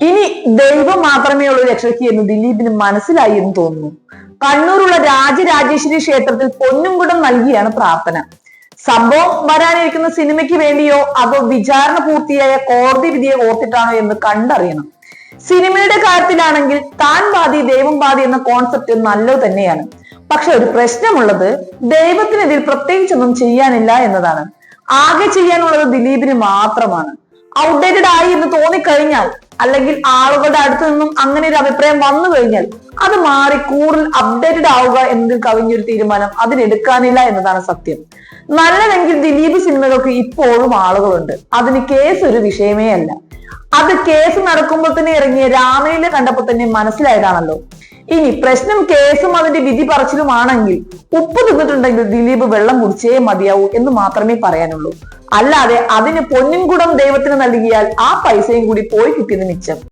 ഇനി ദൈവം മാത്രമേ ഉള്ളൂ രക്ഷയ്ക്ക് എന്ന് ദിലീപിന് മനസ്സിലായി എന്ന് തോന്നുന്നു. കണ്ണൂരുള്ള രാജരാജേശ്വരി ക്ഷേത്രത്തിൽ പൊന്നുംകുടം നൽകിയാണ് പ്രാർത്ഥന. സംഭവം വരാനിരിക്കുന്ന സിനിമയ്ക്ക് വേണ്ടിയോ അതോ വിചാരണ പൂർത്തിയായ കോടതി വിധിയെ ഓർത്തിട്ടാണോ എന്ന് കണ്ടറിയണം. സിനിമയുടെ കാര്യത്തിലാണെങ്കിൽ താൻ ബാധി ദൈവം ബാധി എന്ന കോൺസെപ്റ്റ് നല്ലത് തന്നെയാണ്. പക്ഷെ ഒരു പ്രശ്നമുള്ളത് ദൈവത്തിനെതിൽ പ്രത്യേകിച്ചൊന്നും ചെയ്യാനില്ല എന്നതാണ്. ആകെ ചെയ്യാനുള്ളത് ദിലീപിന് മാത്രമാണ്. ഔട്ട്ഡേറ്റഡ് ആയി എന്ന് തോന്നിക്കഴിഞ്ഞാൽ, അല്ലെങ്കിൽ ആളുകളുടെ അടുത്ത് നിന്നും അങ്ങനെ ഒരു അഭിപ്രായം വന്നു കഴിഞ്ഞാൽ അത് മാറി കൂടുതൽ അപ്ഡേറ്റഡ് ആവുക എന്നതിൽ കവിഞ്ഞൊരു തീരുമാനം അതിനെടുക്കാനില്ല എന്നതാണ് സത്യം. നല്ലതെങ്കിൽ ദിലീപ് സിനിമകൾക്ക് ഇപ്പോഴും ആളുകളുണ്ട്. അതിന് കേസ് ഒരു വിഷയമേ അല്ല. അത് കേസ് നടക്കുമ്പോൾ തന്നെ ഇറങ്ങിയ രാമലീല കണ്ടപ്പോൾ തന്നെ മനസ്സിലായതാണല്ലോ. ഇനി പ്രശ്നം കേസും അതിന്റെ വിധി പറച്ചിലുമാണെങ്കിൽ ഉപ്പ് തിന്നിട്ടുണ്ടെങ്കിൽ ദിലീപ് വെള്ളം കുടിച്ചേ മതിയാവൂ എന്ന് മാത്രമേ പറയാനുള്ളൂ. അല്ലാതെ അതിന് പൊന്നിൻകുടം ദൈവത്തിന് നൽകിയാൽ ആ പൈസയും കൂടി പോയി കിട്ടിയത് മിച്ചം.